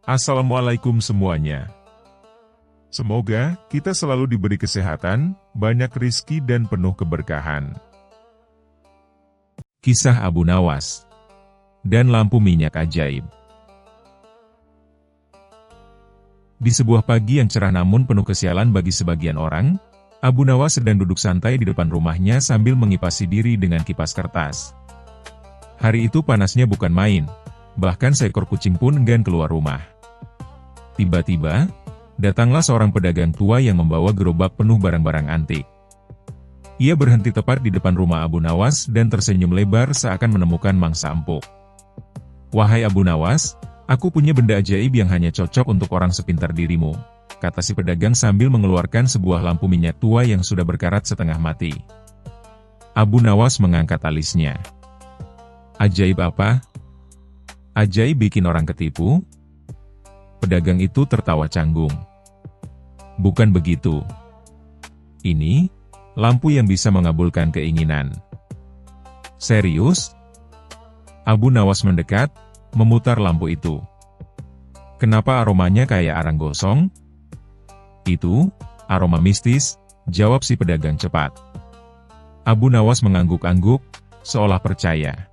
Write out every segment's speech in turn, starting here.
Assalamualaikum semuanya. Semoga kita selalu diberi kesehatan, banyak rizki dan penuh keberkahan. Kisah Abu Nawas dan lampu minyak ajaib. Di sebuah pagi yang cerah namun penuh kesialan bagi sebagian orang, Abu Nawas sedang duduk santai di depan rumahnya sambil mengipasi diri dengan kipas kertas. Hari itu panasnya bukan main, bahkan seekor kucing pun enggan keluar rumah. Tiba-tiba, datanglah seorang pedagang tua yang membawa gerobak penuh barang-barang antik. Ia berhenti tepat di depan rumah Abu Nawas dan tersenyum lebar seakan menemukan mangsa empuk. "Wahai Abu Nawas, aku punya benda ajaib yang hanya cocok untuk orang sepintar dirimu," kata si pedagang sambil mengeluarkan sebuah lampu minyak tua yang sudah berkarat setengah mati. Abu Nawas mengangkat alisnya. "Ajaib apa? Ajaib bikin orang ketipu?" Pedagang itu tertawa canggung. "Bukan begitu. Ini, lampu yang bisa mengabulkan keinginan." "Serius?" Abu Nawas mendekat, memutar lampu itu. "Kenapa aromanya kayak arang gosong?" "Itu, aroma mistis," jawab si pedagang cepat. Abu Nawas mengangguk-angguk, seolah percaya.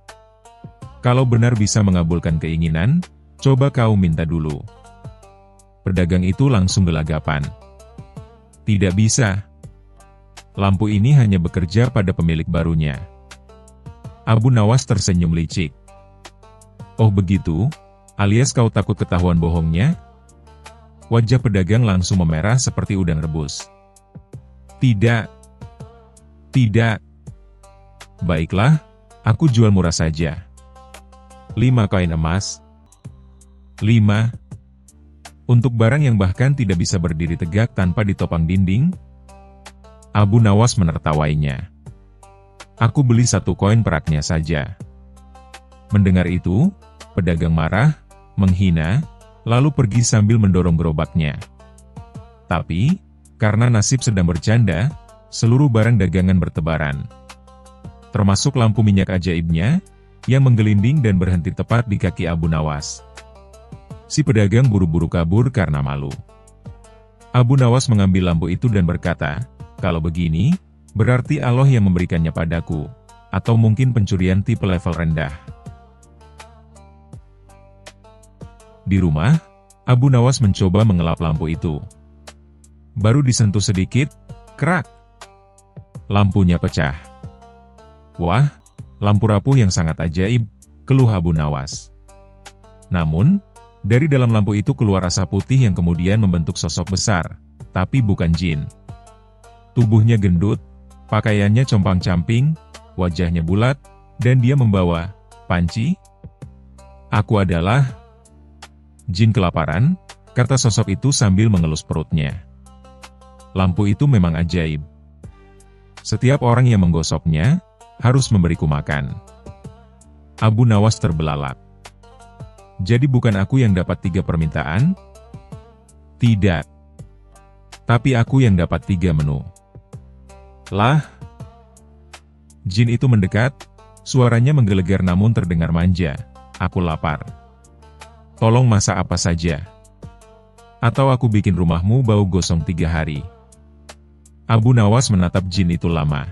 "Kalau benar bisa mengabulkan keinginan, coba kau minta dulu." Pedagang itu langsung gelagapan. "Tidak bisa. Lampu ini hanya bekerja pada pemilik barunya." Abu Nawas tersenyum licik. "Oh begitu, alias kau takut ketahuan bohongnya?" Wajah pedagang langsung memerah seperti udang rebus. "Tidak. Tidak. Baiklah, aku jual murah saja. 5 koin emas." "5? Untuk barang yang bahkan tidak bisa berdiri tegak tanpa ditopang dinding?" Abu Nawas menertawainya. "Aku beli 1 koin peraknya saja." Mendengar itu, pedagang marah, menghina, lalu pergi sambil mendorong gerobaknya. Tapi, karena nasib sedang bercanda, seluruh barang dagangan bertebaran. Termasuk lampu minyak ajaibnya, yang menggelinding dan berhenti tepat di kaki Abu Nawas. Si pedagang buru-buru kabur karena malu. Abu Nawas mengambil lampu itu dan berkata, "Kalau begini, berarti Allah yang memberikannya padaku, atau mungkin pencurian tipe level rendah." Di rumah, Abu Nawas mencoba mengelap lampu itu. Baru disentuh sedikit, krak! Lampunya pecah. "Wah, lampu rapuh yang sangat ajaib," keluh Abu Nawas. Namun, dari dalam lampu itu keluar asap putih yang kemudian membentuk sosok besar, tapi bukan jin. Tubuhnya gendut, pakaiannya compang-camping, wajahnya bulat, dan dia membawa panci. "Aku adalah jin kelaparan," kata sosok itu sambil mengelus perutnya. Lampu itu memang ajaib. Setiap orang yang menggosoknya, harus memberiku makan. Abu Nawas terbelalak. "Jadi bukan aku yang dapat 3 permintaan?" "Tidak. Tapi aku yang dapat 3 menu." "Lah?" Jin itu mendekat, suaranya menggelegar namun terdengar manja. "Aku lapar. Tolong masak apa saja. Atau aku bikin rumahmu bau gosong 3 hari." Abu Nawas menatap jin itu lama.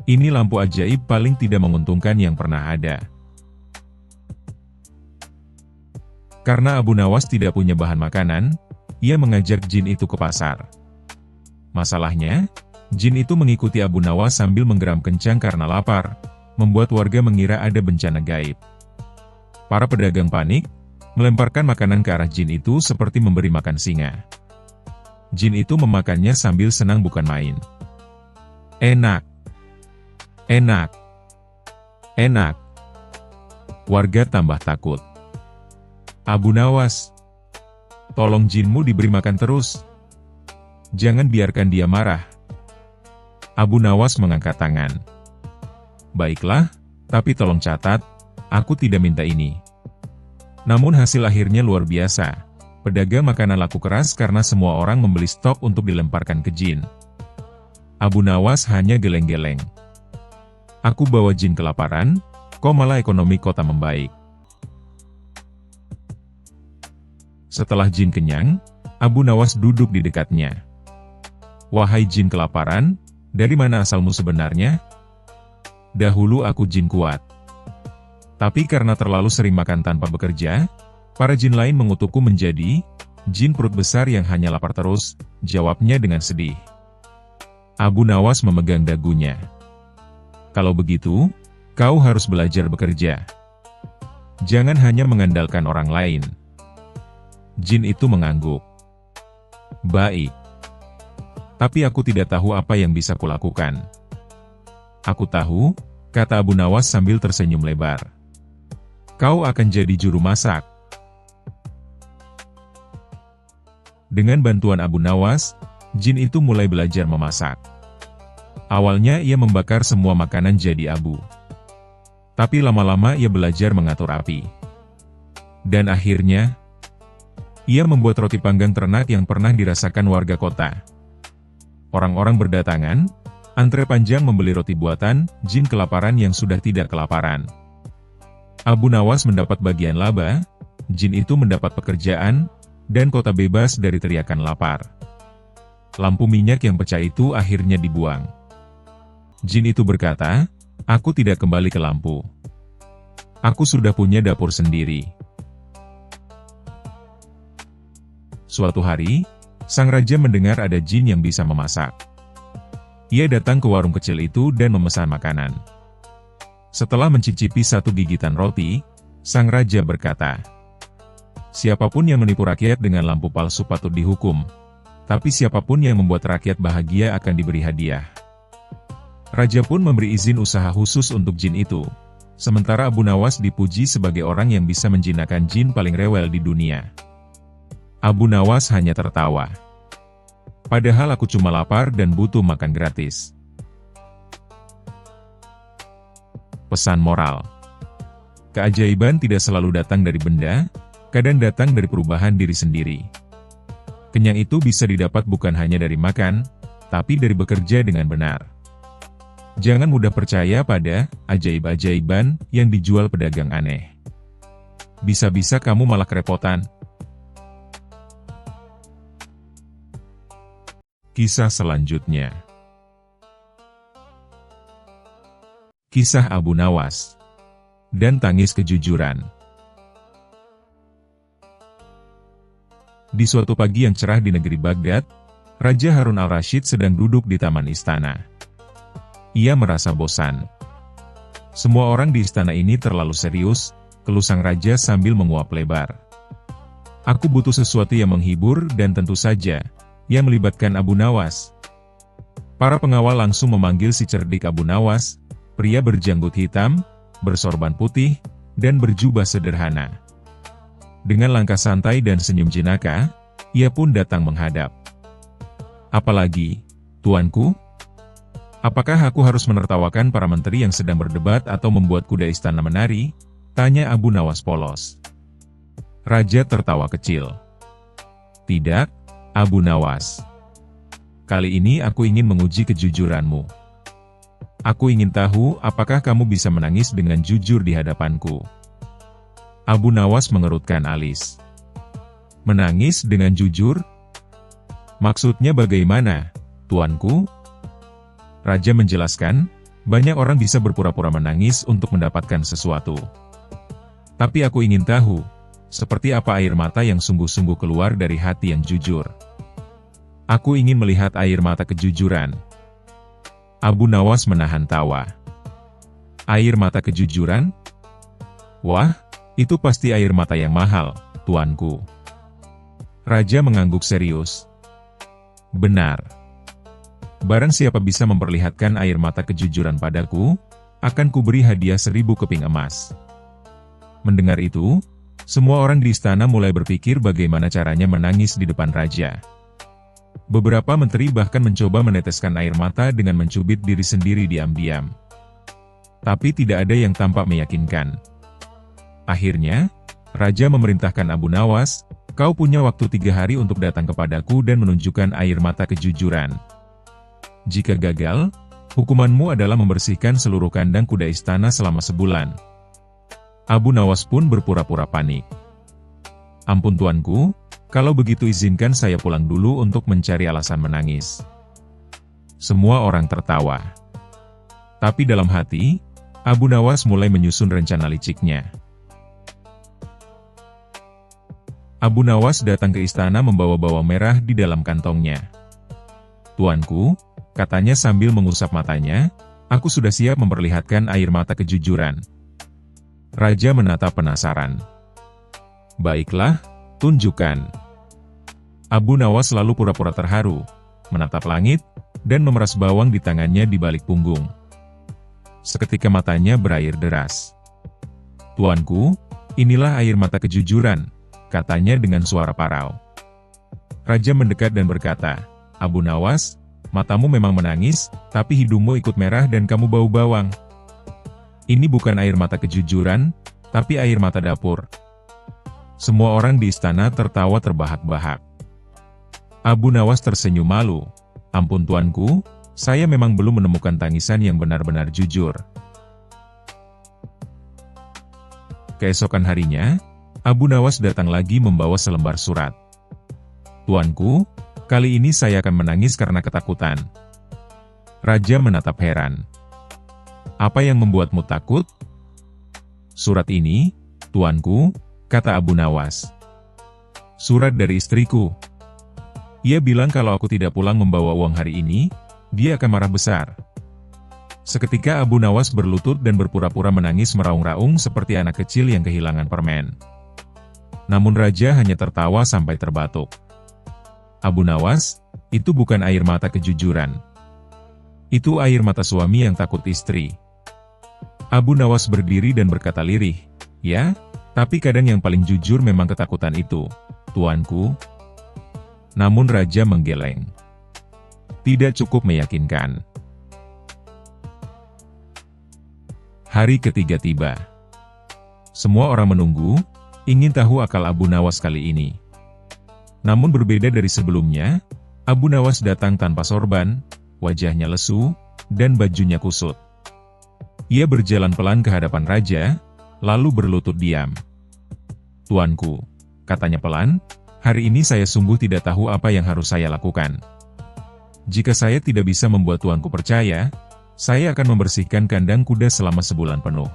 Ini lampu ajaib paling tidak menguntungkan yang pernah ada. Karena Abu Nawas tidak punya bahan makanan, ia mengajak jin itu ke pasar. Masalahnya, jin itu mengikuti Abu Nawas sambil menggeram kencang karena lapar, membuat warga mengira ada bencana gaib. Para pedagang panik, melemparkan makanan ke arah jin itu seperti memberi makan singa. Jin itu memakannya sambil senang bukan main. "Enak. Enak. Enak." Warga tambah takut. "Abu Nawas, tolong jinmu diberi makan terus. Jangan biarkan dia marah." Abu Nawas mengangkat tangan. "Baiklah, tapi tolong catat, aku tidak minta ini." Namun hasil akhirnya luar biasa. Pedagang makanan laku keras karena semua orang membeli stok untuk dilemparkan ke jin. Abu Nawas hanya geleng-geleng. "Aku bawa jin kelaparan, kok malah ekonomi kota membaik." Setelah jin kenyang, Abu Nawas duduk di dekatnya. "Wahai jin kelaparan, dari mana asalmu sebenarnya?" "Dahulu aku jin kuat. Tapi karena terlalu sering makan tanpa bekerja, para jin lain mengutukku menjadi jin perut besar yang hanya lapar terus," jawabnya dengan sedih. Abu Nawas memegang dagunya. "Kalau begitu, kau harus belajar bekerja. Jangan hanya mengandalkan orang lain." Jin itu mengangguk. "Baik. Tapi aku tidak tahu apa yang bisa kulakukan." "Aku tahu," kata Abu Nawas sambil tersenyum lebar. "Kau akan jadi juru masak." Dengan bantuan Abu Nawas, jin itu mulai belajar memasak. Awalnya ia membakar semua makanan jadi abu. Tapi lama-lama ia belajar mengatur api. Dan akhirnya, ia membuat roti panggang ternak yang pernah dirasakan warga kota. Orang-orang berdatangan, antre panjang membeli roti buatan jin kelaparan yang sudah tidak kelaparan. Abu Nawas mendapat bagian laba, jin itu mendapat pekerjaan, dan kota bebas dari teriakan lapar. Lampu minyak yang pecah itu akhirnya dibuang. Jin itu berkata, "Aku tidak kembali ke lampu. Aku sudah punya dapur sendiri." Suatu hari, sang raja mendengar ada jin yang bisa memasak. Ia datang ke warung kecil itu dan memesan makanan. Setelah mencicipi satu gigitan roti, sang raja berkata, "Siapapun yang menipu rakyat dengan lampu palsu patut dihukum, tapi siapapun yang membuat rakyat bahagia akan diberi hadiah." Raja pun memberi izin usaha khusus untuk jin itu, sementara Abu Nawas dipuji sebagai orang yang bisa menjinakkan jin paling rewel di dunia. Abu Nawas hanya tertawa. "Padahal aku cuma lapar dan butuh makan gratis." Pesan moral: keajaiban tidak selalu datang dari benda, kadang datang dari perubahan diri sendiri. Kenyang itu bisa didapat bukan hanya dari makan, tapi dari bekerja dengan benar. Jangan mudah percaya pada ajaib-ajaiban yang dijual pedagang aneh. Bisa-bisa kamu malah kerepotan. Kisah selanjutnya. Kisah Abu Nawas dan tangis kejujuran. Di suatu pagi yang cerah di negeri Baghdad, Raja Harun al-Rashid sedang duduk di taman istana. Ia merasa bosan. Semua orang di istana ini terlalu serius, keluh sang raja sambil menguap lebar. "Aku butuh sesuatu yang menghibur dan tentu saja, yang melibatkan Abu Nawas." Para pengawal langsung memanggil si cerdik Abu Nawas, pria berjanggut hitam, bersorban putih, dan berjubah sederhana. Dengan langkah santai dan senyum jenaka, ia pun datang menghadap. "Apalagi, tuanku? Apakah aku harus menertawakan para menteri yang sedang berdebat atau membuat kuda istana menari?" tanya Abu Nawas polos. Raja tertawa kecil. "Tidak, Abu Nawas. Kali ini aku ingin menguji kejujuranmu. Aku ingin tahu apakah kamu bisa menangis dengan jujur di hadapanku." Abu Nawas mengerutkan alis. "Menangis dengan jujur? Maksudnya bagaimana, tuanku?" Raja menjelaskan, banyak orang bisa berpura-pura menangis untuk mendapatkan sesuatu. Tapi aku ingin tahu, seperti apa air mata yang sungguh-sungguh keluar dari hati yang jujur. Aku ingin melihat air mata kejujuran. Abu Nawas menahan tawa. "Air mata kejujuran? Wah, itu pasti air mata yang mahal, tuanku." Raja mengangguk serius. "Benar. Barang siapa bisa memperlihatkan air mata kejujuran padaku, akan kuberi hadiah 1000 keping emas." Mendengar itu, semua orang di istana mulai berpikir bagaimana caranya menangis di depan raja. Beberapa menteri bahkan mencoba meneteskan air mata dengan mencubit diri sendiri diam-diam. Tapi tidak ada yang tampak meyakinkan. Akhirnya, raja memerintahkan Abu Nawas, "Kau punya waktu 3 hari untuk datang kepadaku dan menunjukkan air mata kejujuran. Jika gagal, hukumanmu adalah membersihkan seluruh kandang kuda istana selama sebulan." Abu Nawas pun berpura-pura panik. "Ampun tuanku, Kalau begitu izinkan saya pulang dulu untuk mencari alasan menangis. Semua orang tertawa. Tapi dalam hati, Abu Nawas mulai menyusun rencana liciknya. Abu Nawas datang ke istana membawa bawang merah di dalam kantongnya. "Tuanku," katanya sambil mengusap matanya, "aku sudah siap memperlihatkan air mata kejujuran." Raja menatap penasaran. "Baiklah, tunjukkan." Abu Nawas lalu pura-pura terharu, menatap langit, dan memeras bawang di tangannya di balik punggung. Seketika matanya berair deras. "Tuanku, inilah air mata kejujuran," katanya dengan suara parau. Raja mendekat dan berkata, "Abu Nawas, matamu memang menangis, tapi hidungmu ikut merah dan kamu bau bawang. Ini bukan air mata kejujuran, tapi air mata dapur." Semua orang di istana tertawa terbahak-bahak. Abu Nawas tersenyum malu. "Ampun tuanku, saya memang belum menemukan tangisan yang benar-benar jujur." Keesokan harinya, Abu Nawas datang lagi membawa selembar surat. "Tuanku, kali ini saya akan menangis karena ketakutan." Raja menatap heran. "Apa yang membuatmu takut?" "Surat ini, tuanku," kata Abu Nawas. "Surat dari istriku. Ia bilang kalau aku tidak pulang membawa uang hari ini, dia akan marah besar." Seketika Abu Nawas berlutut dan berpura-pura menangis meraung-raung seperti anak kecil yang kehilangan permen. Namun Raja hanya tertawa sampai terbatuk. "Abu Nawas, itu bukan air mata kejujuran. Itu air mata suami yang takut istri." Abu Nawas berdiri dan berkata lirih, "Ya, tapi kadang yang paling jujur memang ketakutan itu, tuanku." Namun Raja menggeleng. Tidak cukup meyakinkan. Hari ketiga tiba. Semua orang menunggu, ingin tahu akal Abu Nawas kali ini. Namun berbeda dari sebelumnya, Abu Nawas datang tanpa sorban, wajahnya lesu, dan bajunya kusut. Ia berjalan pelan ke hadapan Raja, lalu berlutut diam. "Tuanku," katanya pelan, "hari ini saya sungguh tidak tahu apa yang harus saya lakukan. Jika saya tidak bisa membuat tuanku percaya, saya akan membersihkan kandang kuda selama sebulan penuh.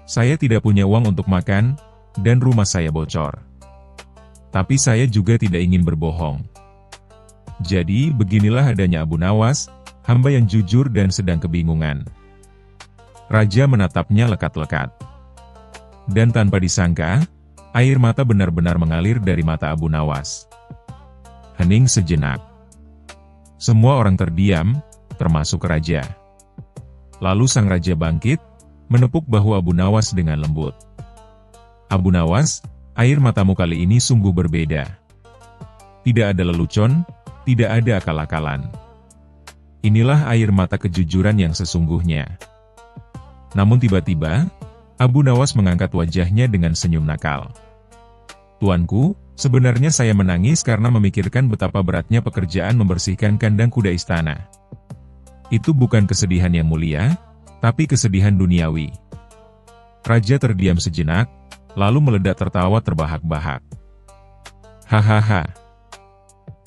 Saya tidak punya uang untuk makan, dan rumah saya bocor. Tapi saya juga tidak ingin berbohong. Jadi beginilah adanya Abu Nawas, hamba yang jujur dan sedang kebingungan." Raja menatapnya lekat-lekat. Dan tanpa disangka, air mata benar-benar mengalir dari mata Abu Nawas. Hening sejenak. Semua orang terdiam, termasuk Raja. Lalu sang Raja bangkit, menepuk bahu Abu Nawas dengan lembut. "Abu Nawas, air matamu kali ini sungguh berbeda. Tidak ada lelucon, tidak ada akal-akalan. Inilah air mata kejujuran yang sesungguhnya." Namun tiba-tiba, Abu Nawas mengangkat wajahnya dengan senyum nakal. "Tuanku, sebenarnya saya menangis karena memikirkan betapa beratnya pekerjaan membersihkan kandang kuda istana. Itu bukan kesedihan yang mulia, tapi kesedihan duniawi." Raja terdiam sejenak, lalu meledak tertawa terbahak-bahak. "Hahaha.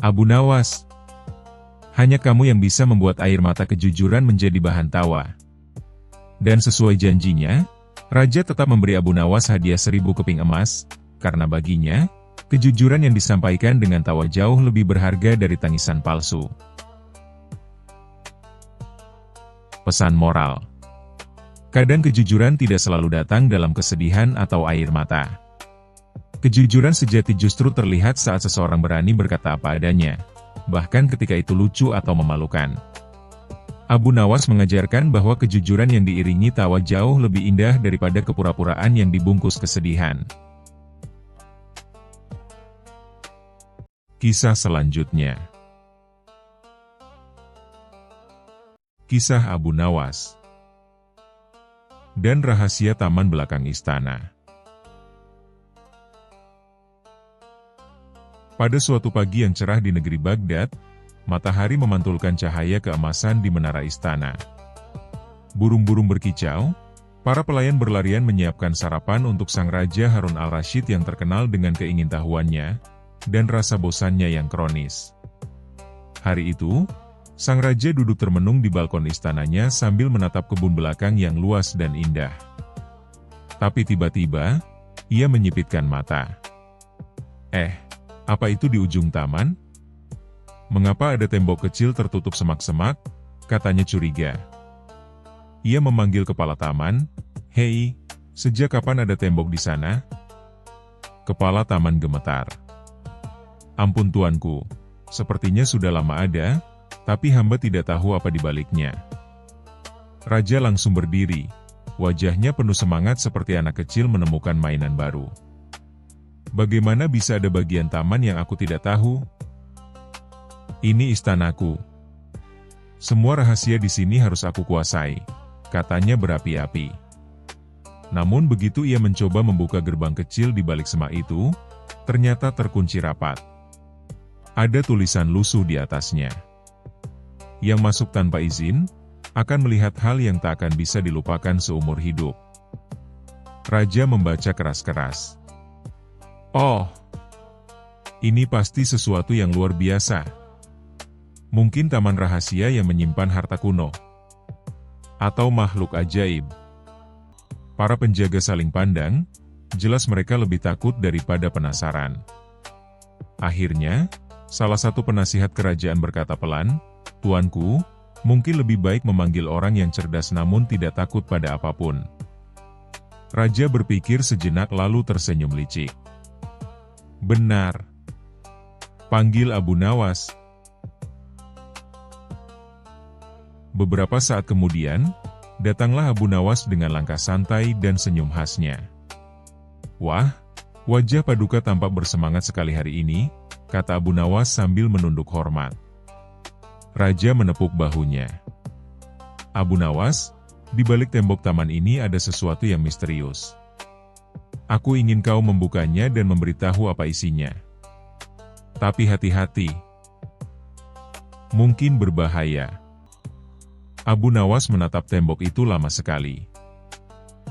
Abu Nawas, hanya kamu yang bisa membuat air mata kejujuran menjadi bahan tawa." Dan sesuai janjinya, Raja tetap memberi Abu Nawas hadiah 1000 keping emas, karena baginya, kejujuran yang disampaikan dengan tawa jauh lebih berharga dari tangisan palsu. Pesan moral. Kadang kejujuran tidak selalu datang dalam kesedihan atau air mata. Kejujuran sejati justru terlihat saat seseorang berani berkata apa adanya, bahkan ketika itu lucu atau memalukan. Abu Nawas mengajarkan bahwa kejujuran yang diiringi tawa jauh lebih indah daripada kepura-puraan yang dibungkus kesedihan. Kisah selanjutnya. Kisah Abu Nawas dan rahasia taman belakang istana. Pada suatu pagi yang cerah di negeri Baghdad, matahari memantulkan cahaya keemasan di menara istana. Burung-burung berkicau, para pelayan berlarian menyiapkan sarapan untuk sang Raja Harun al-Rasyid yang terkenal dengan keingintahuannya, dan rasa bosannya yang kronis. Hari itu, sang raja duduk termenung di balkon istananya sambil menatap kebun belakang yang luas dan indah. Tapi tiba-tiba, ia menyipitkan mata. Apa itu di ujung taman? Mengapa ada tembok kecil tertutup semak-semak? Katanya curiga. Ia memanggil kepala taman, "Hei, sejak kapan ada tembok di sana?" Kepala taman gemetar. "Ampun tuanku, sepertinya sudah lama ada, tapi hamba tidak tahu apa di baliknya." Raja langsung berdiri, wajahnya penuh semangat seperti anak kecil menemukan mainan baru. "Bagaimana bisa ada bagian taman yang aku tidak tahu? Ini istanaku. Semua rahasia di sini harus aku kuasai," katanya berapi-api. Namun begitu ia mencoba membuka gerbang kecil di balik semak itu, ternyata terkunci rapat. Ada tulisan lusuh di atasnya. Yang masuk tanpa izin, akan melihat hal yang tak akan bisa dilupakan seumur hidup. Raja membaca keras-keras. "Oh, ini pasti sesuatu yang luar biasa. Mungkin taman rahasia yang menyimpan harta kuno. Atau makhluk ajaib." Para penjaga saling pandang, jelas mereka lebih takut daripada penasaran. Akhirnya, salah satu penasihat kerajaan berkata pelan, "Tuanku, mungkin lebih baik memanggil orang yang cerdas namun tidak takut pada apapun." Raja berpikir sejenak lalu tersenyum licik. "Benar. Panggil Abu Nawas." Beberapa saat kemudian, datanglah Abu Nawas dengan langkah santai dan senyum khasnya. "Wah, wajah Paduka tampak bersemangat sekali hari ini," kata Abu Nawas sambil menunduk hormat. Raja menepuk bahunya. "Abu Nawas, di balik tembok taman ini ada sesuatu yang misterius. Aku ingin kau membukanya dan memberitahu apa isinya. Tapi hati-hati. Mungkin berbahaya." Abu Nawas menatap tembok itu lama sekali.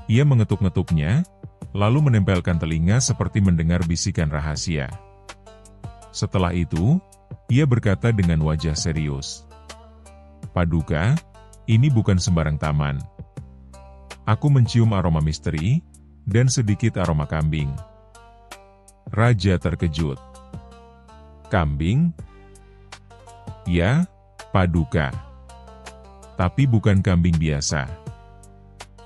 Ia mengetuk-ngetuknya, lalu menempelkan telinga seperti mendengar bisikan rahasia. Setelah itu, ia berkata dengan wajah serius, "Paduka, ini bukan sembarang taman. Aku mencium aroma misteri, dan sedikit aroma kambing." Raja terkejut. "Kambing?" "Ya, Paduka. Tapi bukan kambing biasa.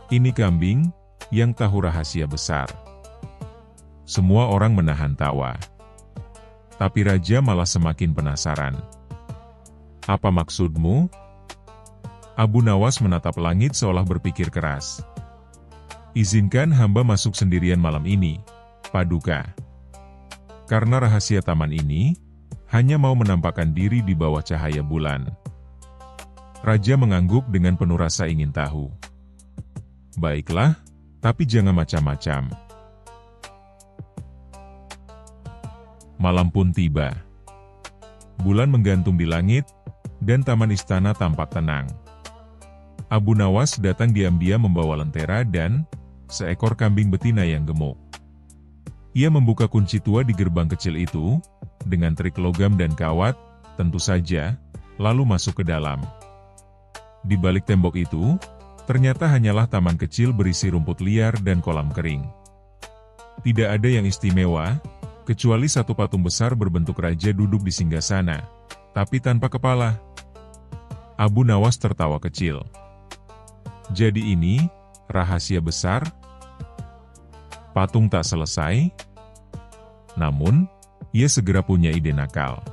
Ini kambing yang tahu rahasia besar." Semua orang menahan tawa. Tapi Raja malah semakin penasaran. "Apa maksudmu?" Abu Nawas menatap langit seolah berpikir keras. "Izinkan hamba masuk sendirian malam ini, Paduka. Karena rahasia taman ini, hanya mau menampakkan diri di bawah cahaya bulan." Raja mengangguk dengan penuh rasa ingin tahu. "Baiklah, tapi jangan macam-macam." Malam pun tiba. Bulan menggantung di langit, dan taman istana tampak tenang. Abu Nawas datang diam-diam membawa lentera dan seekor kambing betina yang gemuk. Ia membuka kunci tua di gerbang kecil itu, dengan trik logam dan kawat, tentu saja, lalu masuk ke dalam. Di balik tembok itu, ternyata hanyalah taman kecil berisi rumput liar dan kolam kering. Tidak ada yang istimewa, kecuali satu patung besar berbentuk raja duduk di singgasana, tapi tanpa kepala. Abu Nawas tertawa kecil. "Jadi ini, rahasia besar?" Patung tak selesai. Namun, ia segera punya ide nakal.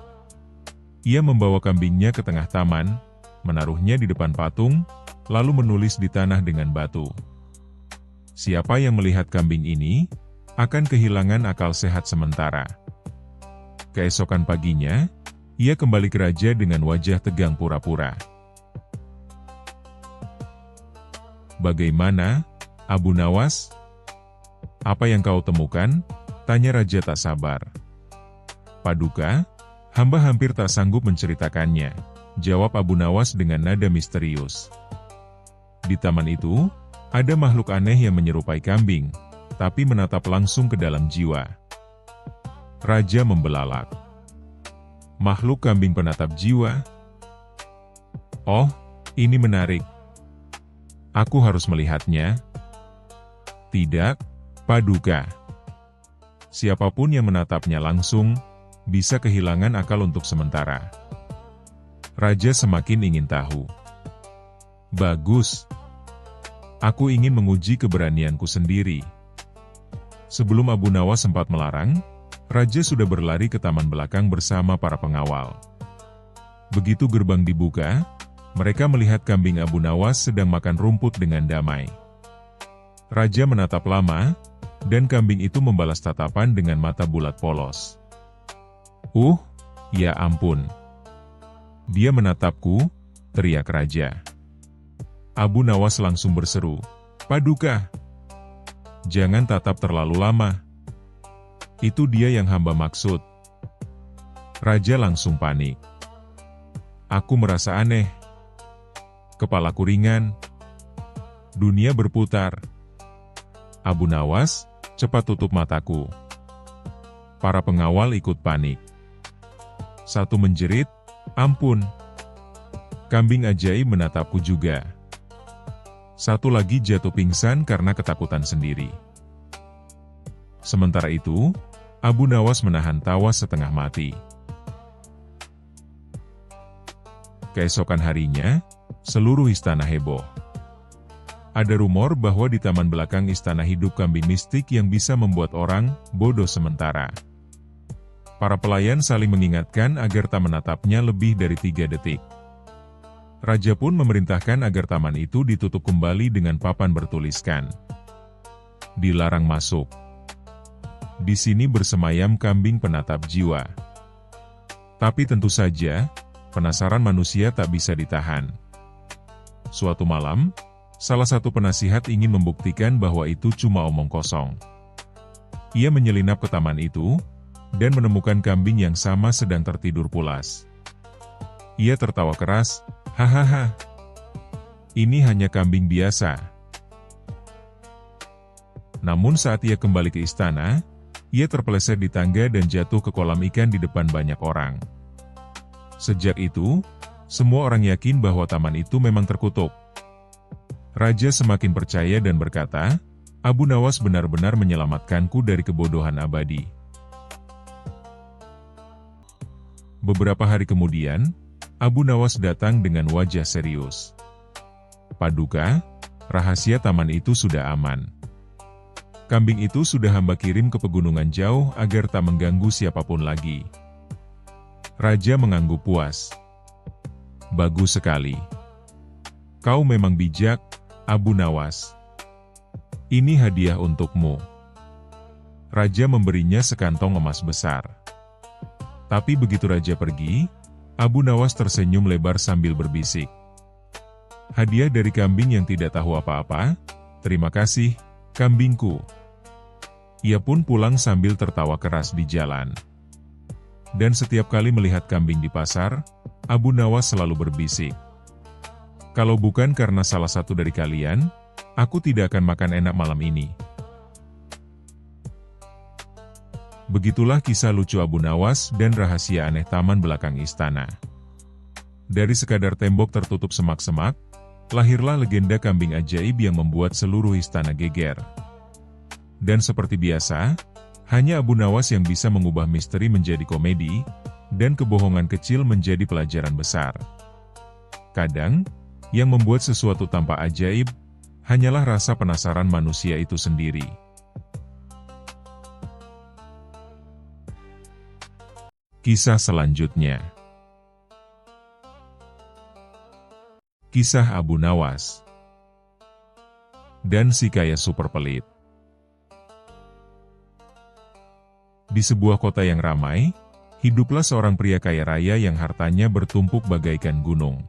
Ia membawa kambingnya ke tengah taman, menaruhnya di depan patung, lalu menulis di tanah dengan batu. Siapa yang melihat kambing ini, akan kehilangan akal sehat sementara. Keesokan paginya, ia kembali ke raja dengan wajah tegang pura-pura. "Bagaimana, Abu Nawas? Apa yang kau temukan?" tanya raja tak sabar. "Paduka, hamba hampir tak sanggup menceritakannya," jawab Abu Nawas dengan nada misterius. "Di taman itu, ada makhluk aneh yang menyerupai kambing, tapi menatap langsung ke dalam jiwa. Raja membelalak. Makhluk kambing penatap jiwa? Oh, ini menarik. Aku harus melihatnya. Tidak, Paduka. Siapapun yang menatapnya langsung, bisa kehilangan akal untuk sementara. Raja semakin ingin tahu. Bagus. Aku ingin menguji keberanianku sendiri. Sebelum Abu Nawas sempat melarang, Raja sudah berlari ke taman belakang bersama para pengawal. Begitu gerbang dibuka, mereka melihat kambing Abu Nawas sedang makan rumput dengan damai. Raja menatap lama, dan kambing itu membalas tatapan dengan mata bulat polos. Ya ampun. Dia menatapku, teriak Raja. Abu Nawas langsung berseru, Paduka, jangan tatap terlalu lama. Itu dia yang hamba maksud. Raja langsung panik. Aku merasa aneh. Kepalaku ringan. Dunia berputar. Abu Nawas, cepat tutup mataku. Para pengawal ikut panik. Satu menjerit, ampun. Kambing ajaib menatapku juga. Satu lagi jatuh pingsan karena ketakutan sendiri. Sementara itu, Abu Nawas menahan tawa setengah mati. Keesokan harinya, seluruh istana heboh. Ada rumor bahwa di taman belakang istana hidup kambing mistik yang bisa membuat orang bodoh sementara. Para pelayan saling mengingatkan agar tak menatapnya lebih dari 3 detik. Raja pun memerintahkan agar taman itu ditutup kembali dengan papan bertuliskan, dilarang masuk. Di sini bersemayam kambing penatap jiwa. Tapi tentu saja, penasaran manusia tak bisa ditahan. Suatu malam, salah satu penasihat ingin membuktikan bahwa itu cuma omong kosong. Ia menyelinap ke taman itu, dan menemukan kambing yang sama sedang tertidur pulas. Ia tertawa keras, hahaha. Ini hanya kambing biasa. Namun saat ia kembali ke istana, ia terpeleset di tangga dan jatuh ke kolam ikan di depan banyak orang. Sejak itu, semua orang yakin bahwa taman itu memang terkutuk. Raja semakin percaya dan berkata, Abu Nawas benar-benar menyelamatkanku dari kebodohan abadi. Beberapa hari kemudian, Abu Nawas datang dengan wajah serius. Paduka, rahasia taman itu sudah aman. Kambing itu sudah hamba kirim ke pegunungan jauh agar tak mengganggu siapapun lagi. Raja mengangguk puas. Bagus sekali. Kau memang bijak, Abu Nawas. Ini hadiah untukmu. Raja memberinya sekantong emas besar. Tapi begitu Raja pergi, Abu Nawas tersenyum lebar sambil berbisik. Hadiah dari kambing yang tidak tahu apa-apa, terima kasih, kambingku. Ia pun pulang sambil tertawa keras di jalan. Dan setiap kali melihat kambing di pasar, Abu Nawas selalu berbisik. Kalau bukan karena salah satu dari kalian, aku tidak akan makan enak malam ini. Begitulah kisah lucu Abu Nawas dan rahasia aneh taman belakang istana. Dari sekadar tembok tertutup semak-semak, lahirlah legenda kambing ajaib yang membuat seluruh istana geger. Dan seperti biasa, hanya Abu Nawas yang bisa mengubah misteri menjadi komedi, dan kebohongan kecil menjadi pelajaran besar. Kadang, yang membuat sesuatu tampak ajaib, hanyalah rasa penasaran manusia itu sendiri. Kisah selanjutnya. Kisah Abu Nawas dan si kaya super pelit. Di sebuah kota yang ramai, hiduplah seorang pria kaya raya yang hartanya bertumpuk bagaikan gunung.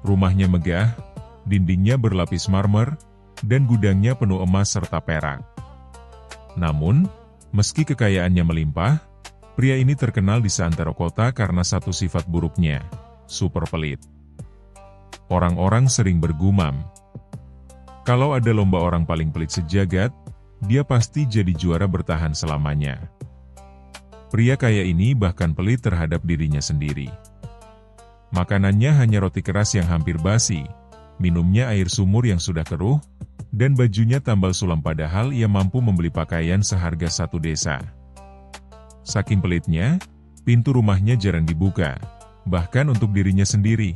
Rumahnya megah, dindingnya berlapis marmer, dan gudangnya penuh emas serta perak. Namun, meski kekayaannya melimpah, pria ini terkenal di seantero kota karena satu sifat buruknya, super pelit. Orang-orang sering bergumam, kalau ada lomba orang paling pelit sejagat, dia pasti jadi juara bertahan selamanya. Pria kaya ini bahkan pelit terhadap dirinya sendiri. Makanannya hanya roti keras yang hampir basi, minumnya air sumur yang sudah keruh, dan bajunya tambal sulam padahal ia mampu membeli pakaian seharga satu desa. Saking pelitnya, pintu rumahnya jarang dibuka, bahkan untuk dirinya sendiri.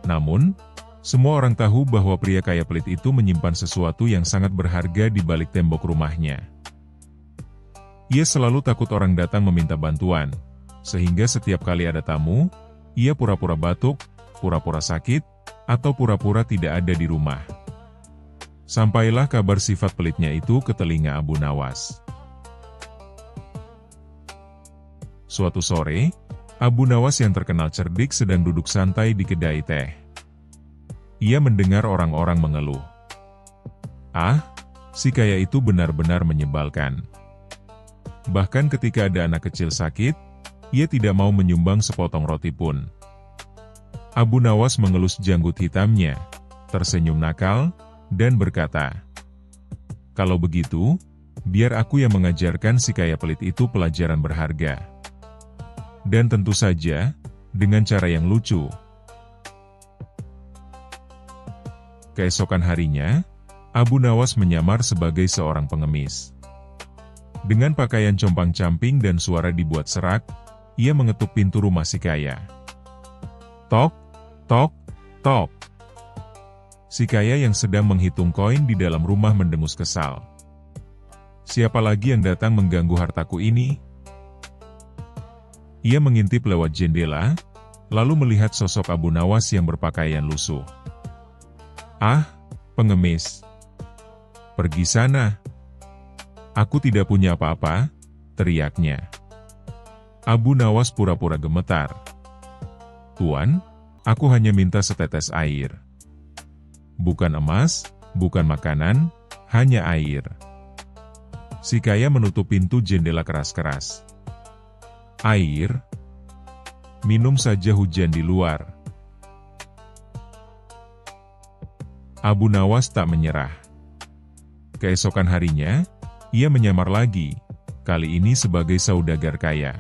Namun, semua orang tahu bahwa pria kaya pelit itu menyimpan sesuatu yang sangat berharga di balik tembok rumahnya. Ia selalu takut orang datang meminta bantuan, sehingga setiap kali ada tamu, ia pura-pura batuk, pura-pura sakit, atau pura-pura tidak ada di rumah. Sampailah kabar sifat pelitnya itu ke telinga Abu Nawas. Suatu sore, Abu Nawas yang terkenal cerdik sedang duduk santai di kedai teh. Ia mendengar orang-orang mengeluh. Ah, si kaya itu benar-benar menyebalkan. Bahkan ketika ada anak kecil sakit, ia tidak mau menyumbang sepotong roti pun. Abu Nawas mengelus janggut hitamnya, tersenyum nakal, dan berkata, "Kalau begitu, biar aku yang mengajarkan si kaya pelit itu pelajaran berharga. Dan tentu saja, dengan cara yang lucu." Keesokan harinya, Abu Nawas menyamar sebagai seorang pengemis. Dengan pakaian compang-camping dan suara dibuat serak, ia mengetuk pintu rumah si kaya. Tok, tok, tok. Si kaya yang sedang menghitung koin di dalam rumah mendengus kesal. Siapa lagi yang datang mengganggu hartaku ini? Ia mengintip lewat jendela, lalu melihat sosok Abu Nawas yang berpakaian lusuh. Ah, pengemis. Pergi sana. Aku tidak punya apa-apa, teriaknya. Abu Nawas pura-pura gemetar. Tuan, aku hanya minta setetes air. Bukan emas, bukan makanan, hanya air. Si kaya menutup pintu jendela keras-keras. Air? Minum saja hujan di luar. Abu Nawas tak menyerah. Keesokan harinya, ia menyamar lagi, kali ini sebagai saudagar kaya.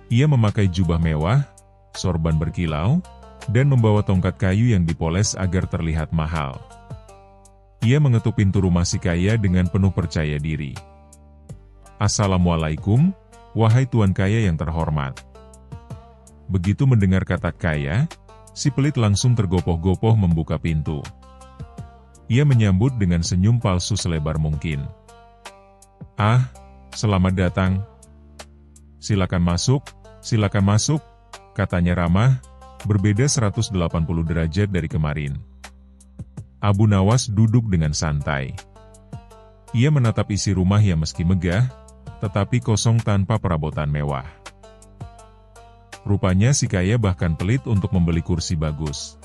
Ia memakai jubah mewah, sorban berkilau, dan membawa tongkat kayu yang dipoles agar terlihat mahal. Ia mengetuk pintu rumah si kaya dengan penuh percaya diri. Assalamualaikum, wahai tuan kaya yang terhormat. Begitu mendengar kata kaya, si pelit langsung tergopoh-gopoh membuka pintu. Ia menyambut dengan senyum palsu selebar mungkin. Ah, selamat datang. Silakan masuk, katanya ramah, berbeda 180 derajat dari kemarin. Abu Nawas duduk dengan santai. Ia menatap isi rumah yang meski megah, tetapi kosong tanpa perabotan mewah. Rupanya si kaya bahkan pelit untuk membeli kursi bagus.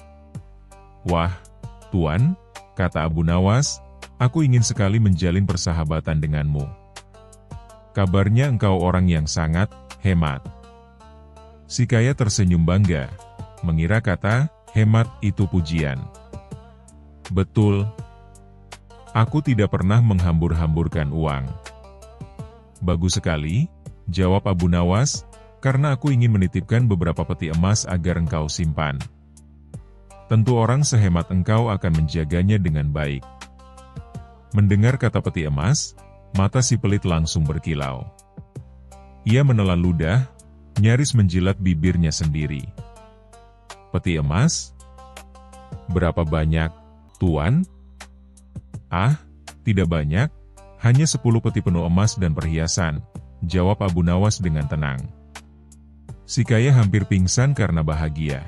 Wah, tuan, kata Abu Nawas, aku ingin sekali menjalin persahabatan denganmu. Kabarnya engkau orang yang sangat hemat. Si kaya tersenyum bangga, mengira kata hemat itu pujian. Betul. Aku tidak pernah menghambur-hamburkan uang. Bagus sekali, jawab Abu Nawas, karena aku ingin menitipkan beberapa peti emas agar engkau simpan. Tentu orang sehemat engkau akan menjaganya dengan baik. Mendengar kata peti emas, mata si pelit langsung berkilau. Ia menelan ludah, nyaris menjilat bibirnya sendiri. Peti emas? Berapa banyak, tuan? Ah, tidak banyak, hanya 10 peti penuh emas dan perhiasan, jawab Abu Nawas dengan tenang. Si kaya hampir pingsan karena bahagia.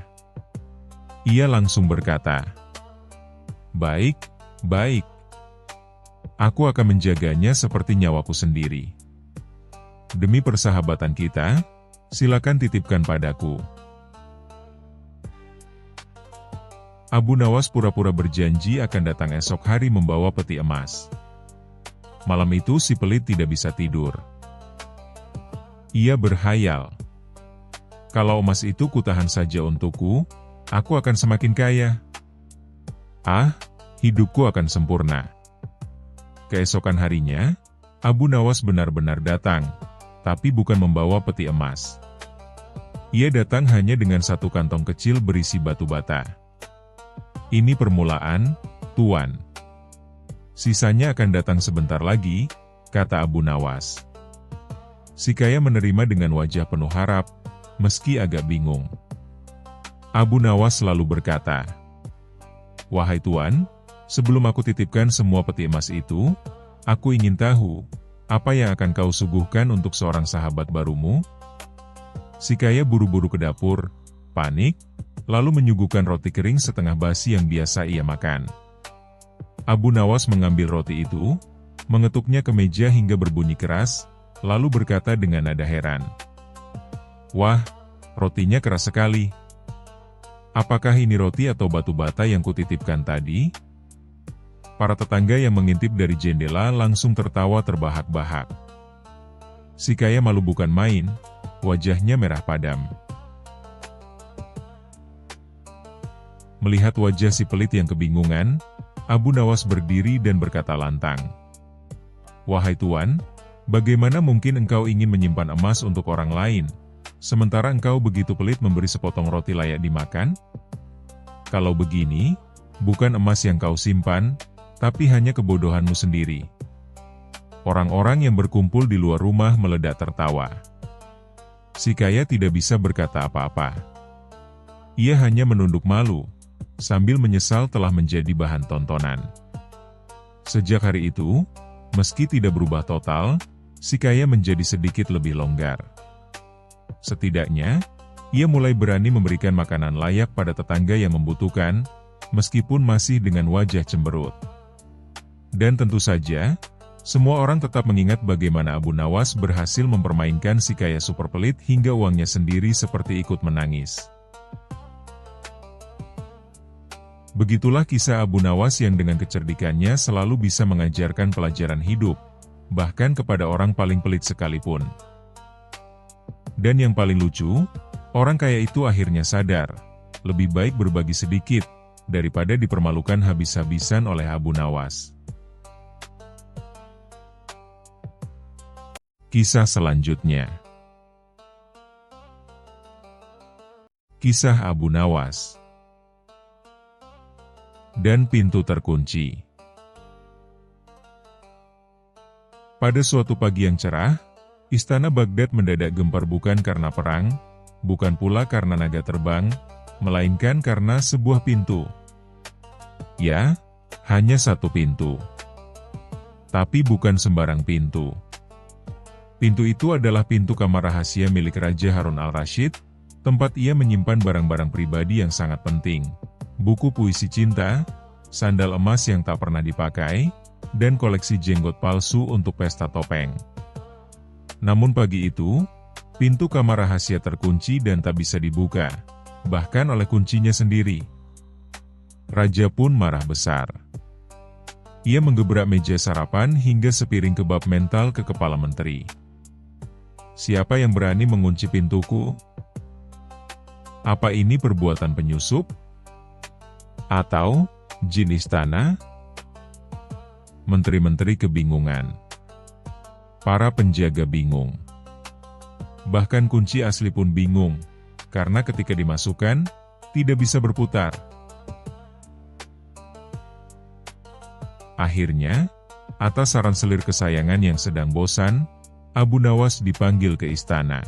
Ia langsung berkata, baik, baik. Aku akan menjaganya seperti nyawaku sendiri. Demi persahabatan kita, silakan titipkan padaku. Abu Nawas pura-pura berjanji akan datang esok hari membawa peti emas. Malam itu si pelit tidak bisa tidur. Ia berhayal. Kalau emas itu kutahan saja untukku, aku akan semakin kaya. Ah, hidupku akan sempurna. Keesokan harinya, Abu Nawas benar-benar datang, tapi bukan membawa peti emas. Ia datang hanya dengan satu kantong kecil berisi batu bata. Ini permulaan, Tuan. Sisanya akan datang sebentar lagi, kata Abu Nawas. Si kaya menerima dengan wajah penuh harap, meski agak bingung. Abu Nawas selalu berkata, "Wahai Tuan, sebelum aku titipkan semua peti emas itu, aku ingin tahu, apa yang akan kau suguhkan untuk seorang sahabat barumu?" Si kaya buru-buru ke dapur, panik, lalu menyuguhkan roti kering setengah basi yang biasa ia makan. Abu Nawas mengambil roti itu, mengetuknya ke meja hingga berbunyi keras, lalu berkata dengan nada heran, "Wah, rotinya keras sekali. Apakah ini roti atau batu bata yang kutitipkan tadi?" Para tetangga yang mengintip dari jendela langsung tertawa terbahak-bahak. Si kaya malu bukan main, wajahnya merah padam. Melihat wajah si pelit yang kebingungan, Abu Nawas berdiri dan berkata lantang, "Wahai Tuan, bagaimana mungkin engkau ingin menyimpan emas untuk orang lain, sementara engkau begitu pelit memberi sepotong roti layak dimakan? Kalau begini, bukan emas yang kau simpan, tapi hanya kebodohanmu sendiri." Orang-orang yang berkumpul di luar rumah meledak tertawa. Si kaya tidak bisa berkata apa-apa. Ia hanya menunduk malu, sambil menyesal telah menjadi bahan tontonan. Sejak hari itu, meski tidak berubah total, si kaya menjadi sedikit lebih longgar. Setidaknya, ia mulai berani memberikan makanan layak pada tetangga yang membutuhkan, meskipun masih dengan wajah cemberut. Dan tentu saja, semua orang tetap mengingat bagaimana Abu Nawas berhasil mempermainkan si kaya super pelit hingga uangnya sendiri seperti ikut menangis. Begitulah kisah Abu Nawas yang dengan kecerdikannya selalu bisa mengajarkan pelajaran hidup, bahkan kepada orang paling pelit sekalipun. Dan yang paling lucu, orang kaya itu akhirnya sadar, lebih baik berbagi sedikit, daripada dipermalukan habis-habisan oleh Abu Nawas. Kisah selanjutnya. Kisah Abu Nawas dan pintu terkunci. Pada suatu pagi yang cerah, istana Baghdad mendadak gempar bukan karena perang, bukan pula karena naga terbang, melainkan karena sebuah pintu. Ya, hanya satu pintu. Tapi bukan sembarang pintu. Pintu itu adalah pintu kamar rahasia milik Raja Harun al-Rashid, tempat ia menyimpan barang-barang pribadi yang sangat penting, buku puisi cinta, sandal emas yang tak pernah dipakai, dan koleksi jenggot palsu untuk pesta topeng. Namun pagi itu, pintu kamar rahasia terkunci dan tak bisa dibuka, bahkan oleh kuncinya sendiri. Raja pun marah besar. Ia menggebrak meja sarapan hingga sepiring kebab mental ke kepala menteri. "Siapa yang berani mengunci pintuku? Apa ini perbuatan penyusup? Atau jin istana?" Menteri-menteri kebingungan. Para penjaga bingung. Bahkan kunci asli pun bingung, karena ketika dimasukkan, tidak bisa berputar. Akhirnya, atas saran selir kesayangan yang sedang bosan, Abu Nawas dipanggil ke istana.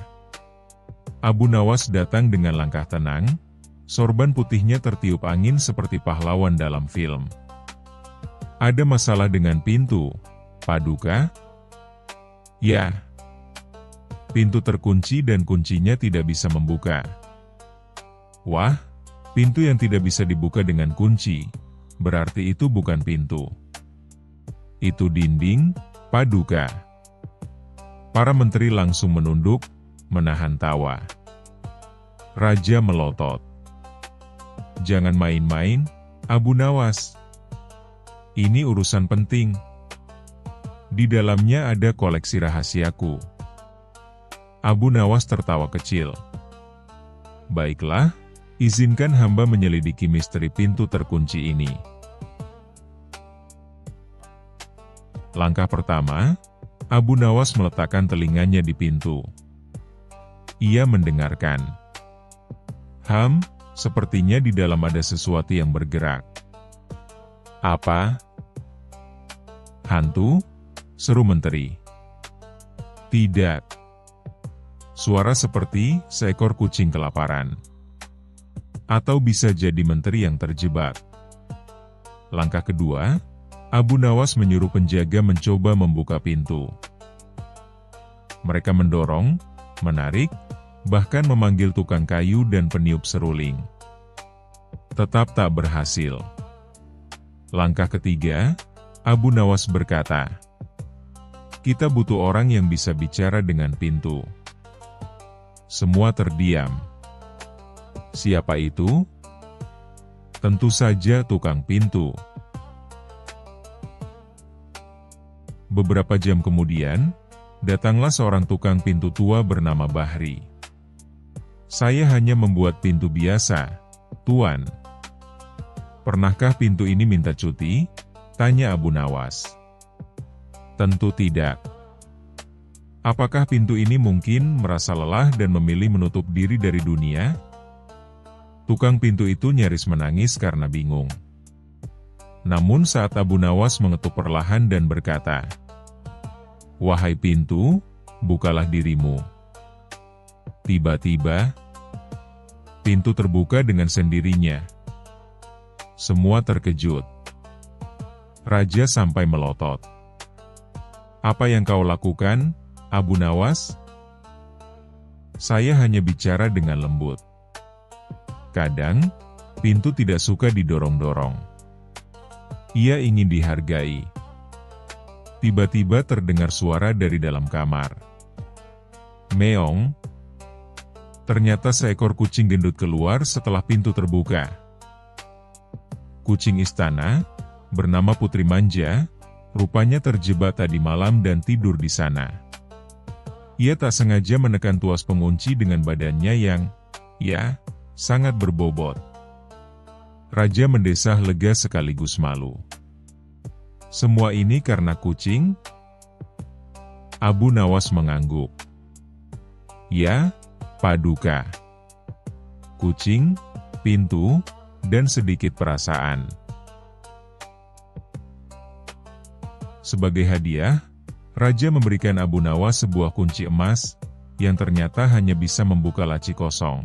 Abu Nawas datang dengan langkah tenang, sorban putihnya tertiup angin seperti pahlawan dalam film. "Ada masalah dengan pintu, Paduka?" "Ya. Pintu terkunci dan kuncinya tidak bisa membuka." "Wah, pintu yang tidak bisa dibuka dengan kunci, berarti itu bukan pintu. Itu dinding, Paduka." Para menteri langsung menunduk, menahan tawa. Raja melotot. "Jangan main-main, Abu Nawas. Ini urusan penting. Di dalamnya ada koleksi rahasiaku." Abu Nawas tertawa kecil. "Baiklah, izinkan hamba menyelidiki misteri pintu terkunci ini." Langkah pertama, Abu Nawas meletakkan telinganya di pintu. Ia mendengarkan. Sepertinya di dalam ada sesuatu yang bergerak. Apa? Hantu? Seru menteri. Tidak. Suara seperti seekor kucing kelaparan. Atau bisa jadi menteri yang terjebak. Langkah kedua, Abu Nawas menyuruh penjaga mencoba membuka pintu. Mereka mendorong, menarik, bahkan memanggil tukang kayu dan peniup seruling. Tetap tak berhasil. Langkah ketiga, Abu Nawas berkata, "Kita butuh orang yang bisa bicara dengan pintu." Semua terdiam. Siapa itu? Tentu saja tukang pintu. Beberapa jam kemudian, datanglah seorang tukang pintu tua bernama Bahri. "Saya hanya membuat pintu biasa, Tuan." "Pernahkah pintu ini minta cuti?" tanya Abu Nawas. "Tentu tidak." "Apakah pintu ini mungkin merasa lelah dan memilih menutup diri dari dunia?" Tukang pintu itu nyaris menangis karena bingung. Namun saat Abu Nawas mengetuk perlahan dan berkata, "Wahai pintu, bukalah dirimu." Tiba-tiba, pintu terbuka dengan sendirinya. Semua terkejut. Raja sampai melotot. "Apa yang kau lakukan, Abu Nawas?" "Saya hanya bicara dengan lembut. Kadang, pintu tidak suka didorong-dorong. Ia ingin dihargai." Tiba-tiba terdengar suara dari dalam kamar. Meong. Ternyata seekor kucing gendut keluar setelah pintu terbuka. Kucing istana, bernama Putri Manja, rupanya terjebak tadi malam dan tidur di sana. Ia tak sengaja menekan tuas pengunci dengan badannya yang, sangat berbobot. Raja mendesah lega sekaligus malu. Semua ini karena kucing? Abu Nawas mengangguk. Ya, Paduka. Kucing, pintu, dan sedikit perasaan. Sebagai hadiah, Raja memberikan Abu Nawas sebuah kunci emas, yang ternyata hanya bisa membuka laci kosong.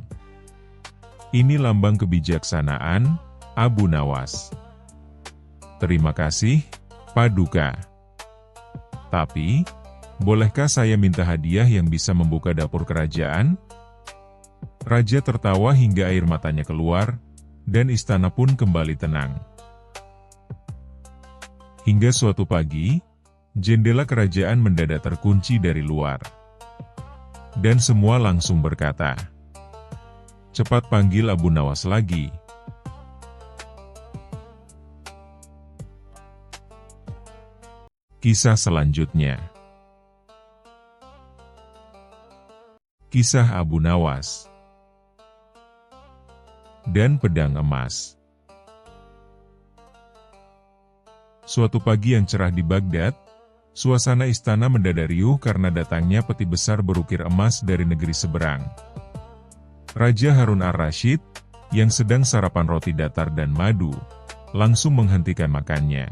Ini lambang kebijaksanaan, Abu Nawas. Terima kasih, Paduka. Tapi, bolehkah saya minta hadiah yang bisa membuka dapur kerajaan? Raja tertawa hingga air matanya keluar, dan istana pun kembali tenang. Hingga suatu pagi, jendela kerajaan mendadak terkunci dari luar. Dan semua langsung berkata, "Cepat panggil Abu Nawas lagi." Kisah selanjutnya. Kisah Abu Nawas dan pedang emas. Suatu pagi yang cerah di Baghdad, suasana istana mendadak riuh karena datangnya peti besar berukir emas dari negeri seberang. Raja Harun ar-Rasyid, yang sedang sarapan roti datar dan madu, langsung menghentikan makannya.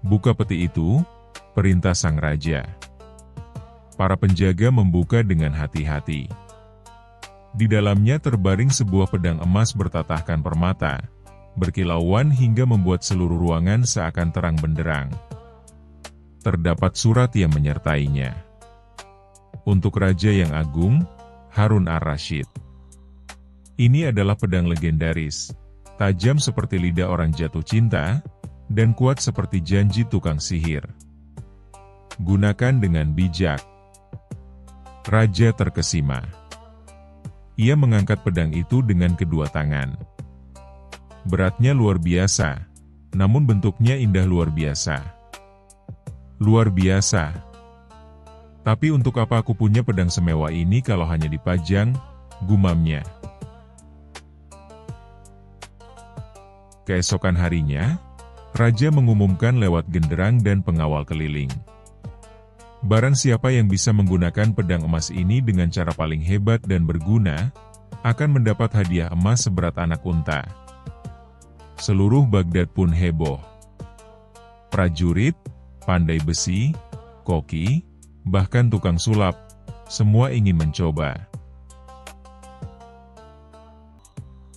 "Buka peti itu," perintah sang raja. Para penjaga membuka dengan hati-hati. Di dalamnya terbaring sebuah pedang emas bertatahkan permata, berkilauan hingga membuat seluruh ruangan seakan terang benderang. Terdapat surat yang menyertainya. Untuk Raja yang Agung, Harun ar-Rasyid. Ini adalah pedang legendaris, tajam seperti lidah orang jatuh cinta, dan kuat seperti janji tukang sihir. Gunakan dengan bijak. Raja terkesima. Ia mengangkat pedang itu dengan kedua tangan. Beratnya luar biasa, namun bentuknya indah luar biasa. Luar biasa. Tapi untuk apa aku punya pedang semewah ini kalau hanya dipajang, gumamnya. Keesokan harinya, Raja mengumumkan lewat genderang dan pengawal keliling. Barang siapa yang bisa menggunakan pedang emas ini dengan cara paling hebat dan berguna, akan mendapat hadiah emas seberat anak unta. Seluruh Baghdad pun heboh. Prajurit, pandai besi, koki, bahkan tukang sulap, semua ingin mencoba.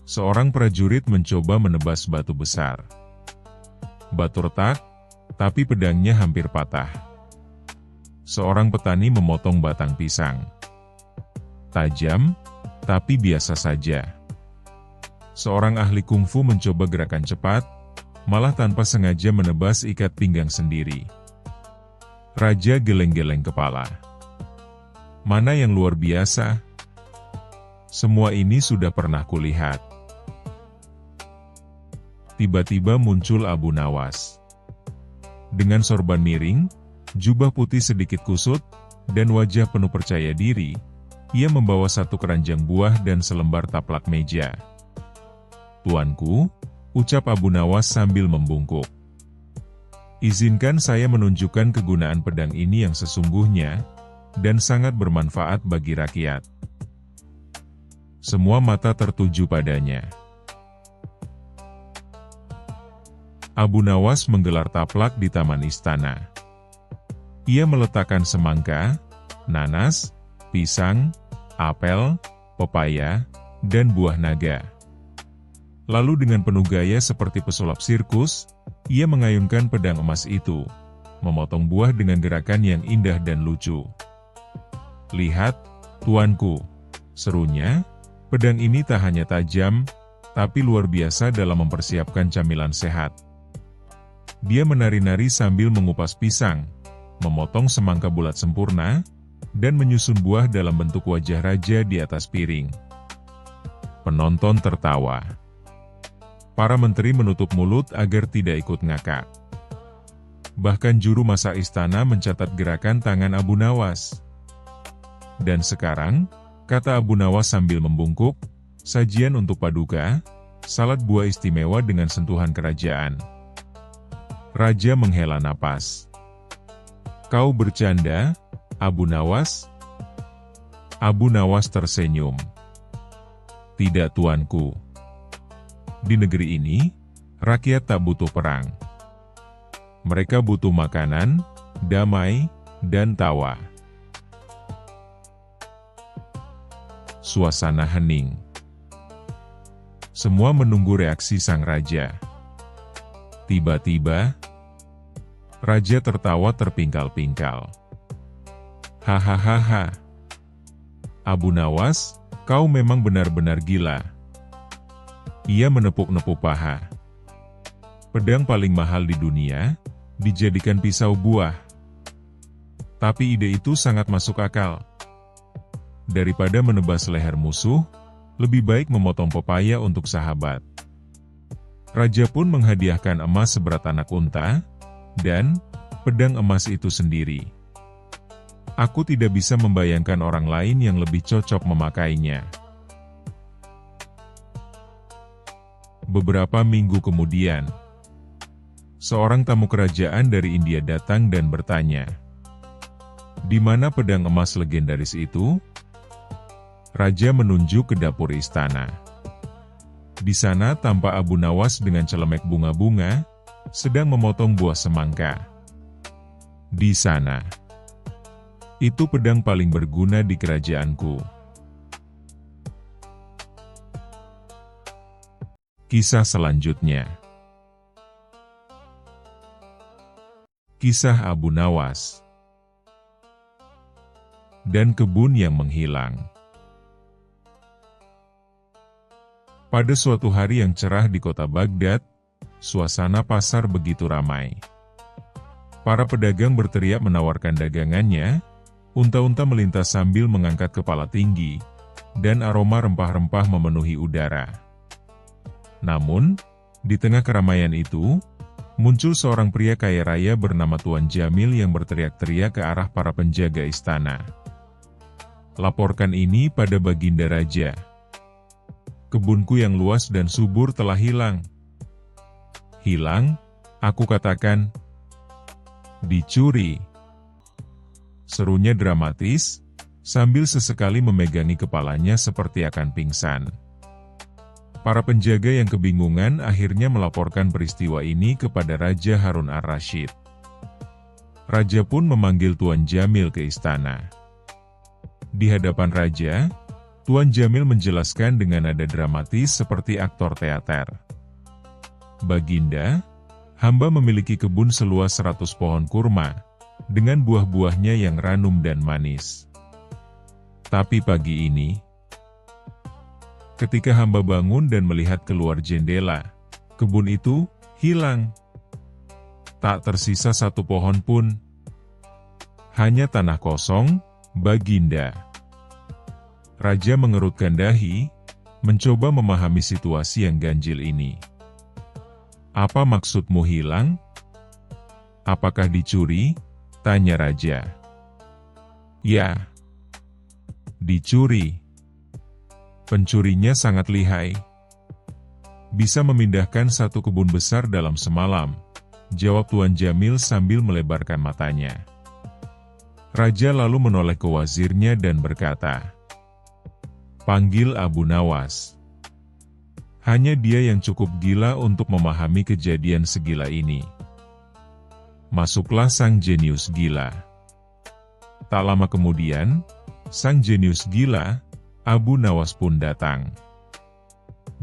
Seorang prajurit mencoba menebas batu besar. Batu retak, tapi pedangnya hampir patah. Seorang petani memotong batang pisang. Tajam, tapi biasa saja. Seorang ahli kungfu mencoba gerakan cepat, malah tanpa sengaja menebas ikat pinggang sendiri. Raja geleng-geleng kepala. Mana yang luar biasa? Semua ini sudah pernah kulihat. Tiba-tiba muncul Abu Nawas. Dengan sorban miring, jubah putih sedikit kusut, dan wajah penuh percaya diri, ia membawa satu keranjang buah dan selembar taplak meja. "Tuanku," ucap Abu Nawas sambil membungkuk. "Izinkan saya menunjukkan kegunaan pedang ini yang sesungguhnya, dan sangat bermanfaat bagi rakyat." Semua mata tertuju padanya. Abu Nawas menggelar taplak di taman istana. Ia meletakkan semangka, nanas, pisang, apel, pepaya, dan buah naga. Lalu dengan penuh gaya seperti pesulap sirkus, ia mengayunkan pedang emas itu, memotong buah dengan gerakan yang indah dan lucu. "Lihat, tuanku," serunya, "pedang ini tak hanya tajam, tapi luar biasa dalam mempersiapkan camilan sehat." Dia menari-nari sambil mengupas pisang, memotong semangka bulat sempurna, dan menyusun buah dalam bentuk wajah raja di atas piring. Penonton tertawa. Para menteri menutup mulut agar tidak ikut ngakak. Bahkan juru masak istana mencatat gerakan tangan Abu Nawas. "Dan sekarang," kata Abu Nawas sambil membungkuk, "sajian untuk paduka, salad buah istimewa dengan sentuhan kerajaan." Raja menghela napas. "Kau bercanda, Abu Nawas?" Abu Nawas tersenyum. "Tidak, tuanku. Di negeri ini, rakyat tak butuh perang. Mereka butuh makanan, damai, dan tawa." Suasana hening. Semua menunggu reaksi sang raja. Tiba-tiba, raja tertawa terpingkal-pingkal. "Hahaha. Abu Nawas, kau memang benar-benar gila." Ia menepuk-nepuk paha. "Pedang paling mahal di dunia, dijadikan pisau buah. Tapi ide itu sangat masuk akal. Daripada menebas leher musuh, lebih baik memotong pepaya untuk sahabat." Raja pun menghadiahkan emas seberat anak unta, dan pedang emas itu sendiri. "Aku tidak bisa membayangkan orang lain yang lebih cocok memakainya." Beberapa minggu kemudian, seorang tamu kerajaan dari India datang dan bertanya, "Di mana pedang emas legendaris itu?" Raja menunjuk ke dapur istana. Di sana tampak Abu Nawas dengan celemek bunga-bunga, sedang memotong buah semangka. "Di sana. Itu pedang paling berguna di kerajaanku." Kisah selanjutnya. Kisah Abu Nawas dan kebun yang menghilang. Pada suatu hari yang cerah di kota Baghdad, suasana pasar begitu ramai. Para pedagang berteriak menawarkan dagangannya, unta-unta melintas sambil mengangkat kepala tinggi, dan aroma rempah-rempah memenuhi udara. Namun, di tengah keramaian itu, muncul seorang pria kaya raya bernama Tuan Jamil yang berteriak-teriak ke arah para penjaga istana. "Laporkan ini pada Baginda Raja. Kebunku yang luas dan subur telah hilang." "Hilang?" aku katakan. "Dicuri." serunya dramatis, sambil sesekali memegangi kepalanya seperti akan pingsan. Para penjaga yang kebingungan akhirnya melaporkan peristiwa ini kepada Raja Harun ar-Rasyid. Raja pun memanggil Tuan Jamil ke istana. Di hadapan Raja, Tuan Jamil menjelaskan dengan nada dramatis seperti aktor teater. Baginda, hamba memiliki kebun seluas 100 pohon kurma, dengan buah-buahnya yang ranum dan manis. Tapi pagi ini, ketika hamba bangun dan melihat keluar jendela, kebun itu hilang. Tak tersisa satu pohon pun. Hanya tanah kosong, Baginda. Raja mengerutkan dahi, mencoba memahami situasi yang ganjil ini. Apa maksudmu hilang? Apakah dicuri? Tanya Raja. Ya, dicuri. Pencurinya sangat lihai. Bisa memindahkan satu kebun besar dalam semalam, jawab Tuan Jamil sambil melebarkan matanya. Raja lalu menoleh ke wazirnya dan berkata, "Panggil Abu Nawas." Hanya dia yang cukup gila untuk memahami kejadian segila ini. Masuklah sang jenius gila. Tak lama kemudian, sang jenius gila, Abu Nawas pun datang.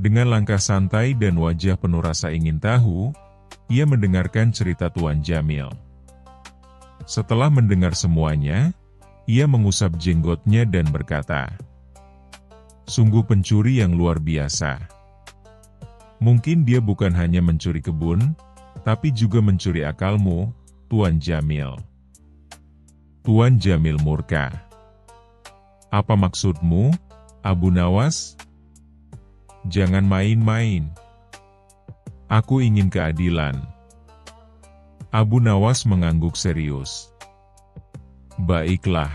Dengan langkah santai dan wajah penuh rasa ingin tahu, ia mendengarkan cerita Tuan Jamil. Setelah mendengar semuanya, ia mengusap jenggotnya dan berkata, "Sungguh pencuri yang luar biasa. Mungkin dia bukan hanya mencuri kebun, tapi juga mencuri akalmu, Tuan Jamil." Tuan Jamil murka. "Apa maksudmu, Abu Nawas? Jangan main-main. Aku ingin keadilan." Abu Nawas mengangguk serius. "Baiklah.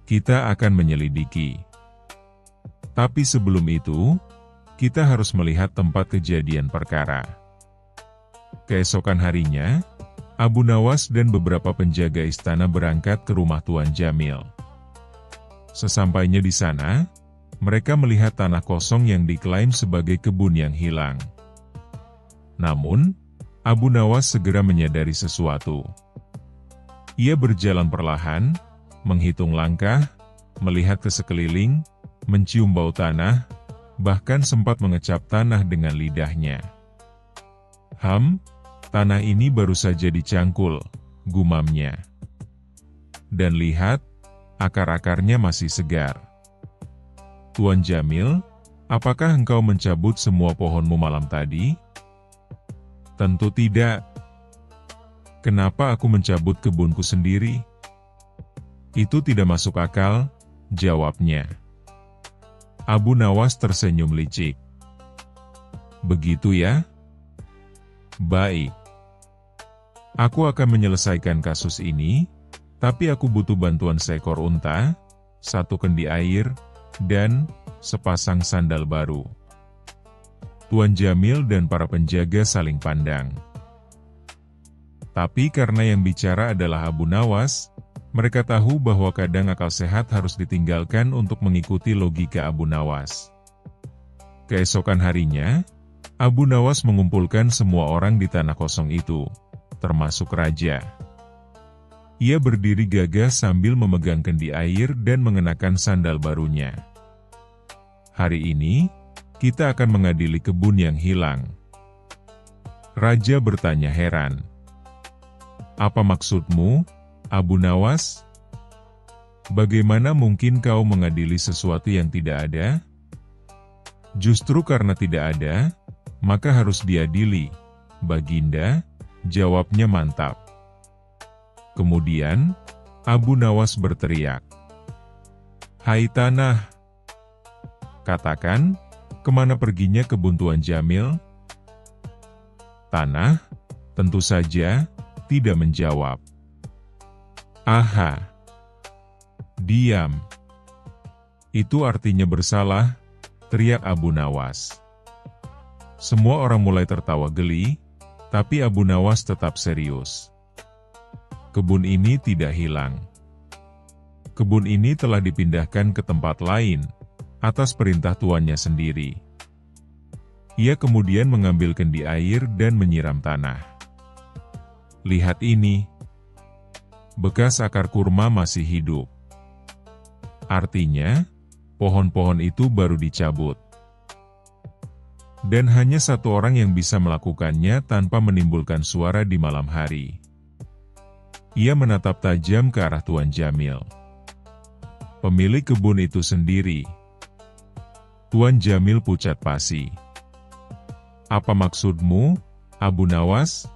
Kita akan menyelidiki. Tapi sebelum itu, kita harus melihat tempat kejadian perkara." Keesokan harinya, Abu Nawas dan beberapa penjaga istana berangkat ke rumah Tuan Jamil. Sesampainya di sana, mereka melihat tanah kosong yang diklaim sebagai kebun yang hilang. Namun, Abu Nawas segera menyadari sesuatu. Ia berjalan perlahan, menghitung langkah, melihat ke sekeliling, mencium bau tanah, bahkan sempat mengecap tanah dengan lidahnya. Tanah ini baru saja dicangkul," gumamnya. "Dan lihat, akar-akarnya masih segar." "Tuan Jamil, apakah engkau mencabut semua pohonmu malam tadi?" "Tentu tidak. Kenapa aku mencabut kebunku sendiri?" "Itu tidak masuk akal," jawabnya. Abu Nawas tersenyum licik. "Begitu ya? Baik. Aku akan menyelesaikan kasus ini, tapi aku butuh bantuan seekor unta, satu kendi air, dan sepasang sandal baru." Tuan Jamil dan para penjaga saling pandang. Tapi karena yang bicara adalah Abu Nawas, mereka tahu bahwa kadang akal sehat harus ditinggalkan untuk mengikuti logika Abu Nawas. Keesokan harinya, Abu Nawas mengumpulkan semua orang di tanah kosong itu, termasuk Raja. Ia berdiri gagah sambil memegang kendi air dan mengenakan sandal barunya. "Hari ini, kita akan mengadili kebun yang hilang." Raja bertanya heran. "Apa maksudmu, Abu Nawas? Bagaimana mungkin kau mengadili sesuatu yang tidak ada?" "Justru karena tidak ada, maka harus diadili, Baginda," jawabnya mantap. Kemudian, Abu Nawas berteriak, "Hai tanah! Katakan, kemana perginya kebun Tuan Jamil?" Tanah, tentu saja, tidak menjawab. "Aha! Diam! Itu artinya bersalah," teriak Abu Nawas. Semua orang mulai tertawa geli, tapi Abu Nawas tetap serius. kebun ini tidak hilang. Kebun ini telah dipindahkan ke tempat lain, atas perintah tuannya sendiri. Ia kemudian mengambil kendi air dan menyiram tanah. Lihat ini. Bekas akar kurma masih hidup. Artinya, pohon-pohon itu baru dicabut. Dan hanya satu orang yang bisa melakukannya tanpa menimbulkan suara di malam hari. Ia menatap tajam ke arah Tuan Jamil. Pemilik kebun itu sendiri. Tuan Jamil pucat pasi. Apa maksudmu, Abu Nawas?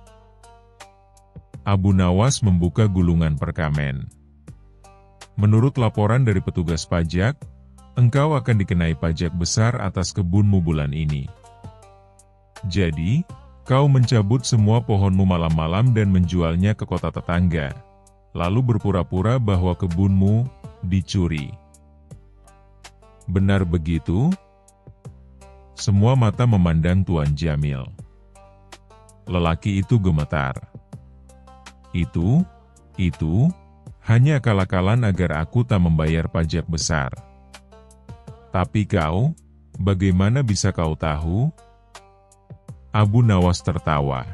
Abu Nawas membuka gulungan perkamen. Menurut laporan dari petugas pajak, engkau akan dikenai pajak besar atas kebunmu bulan ini. Jadi, kau mencabut semua pohonmu malam-malam dan menjualnya ke kota tetangga, lalu berpura-pura bahwa kebunmu dicuri. Benar begitu? Semua mata memandang Tuan Jamil. Lelaki itu gemetar. Itu, hanya akal-akalan agar aku tak membayar pajak besar. Tapi kau, bagaimana bisa kau tahu? Abu Nawas tertawa.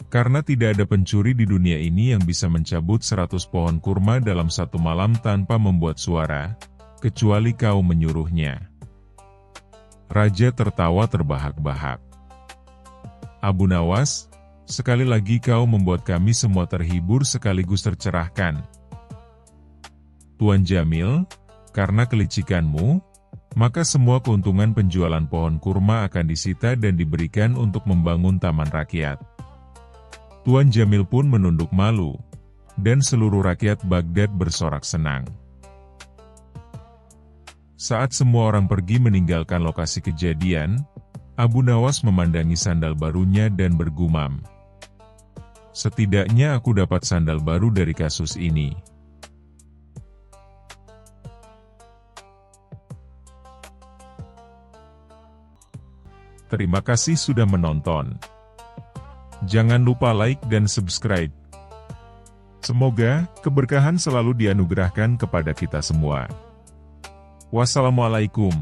Karena tidak ada pencuri di dunia ini yang bisa mencabut 100 pohon kurma dalam satu malam tanpa membuat suara, kecuali kau menyuruhnya. Raja tertawa terbahak-bahak. Abu Nawas, sekali lagi kau membuat kami semua terhibur sekaligus tercerahkan. Tuan Jamil, karena kelicikanmu, maka semua keuntungan penjualan pohon kurma akan disita dan diberikan untuk membangun taman rakyat. Tuan Jamil pun menunduk malu, dan seluruh rakyat Baghdad bersorak senang. Saat semua orang pergi meninggalkan lokasi kejadian, Abu Nawas memandangi sandal barunya dan bergumam. Setidaknya aku dapat sandal baru dari kasus ini. Terima kasih sudah menonton. Jangan lupa like dan subscribe. Semoga keberkahan selalu dianugerahkan kepada kita semua. Wassalamualaikum.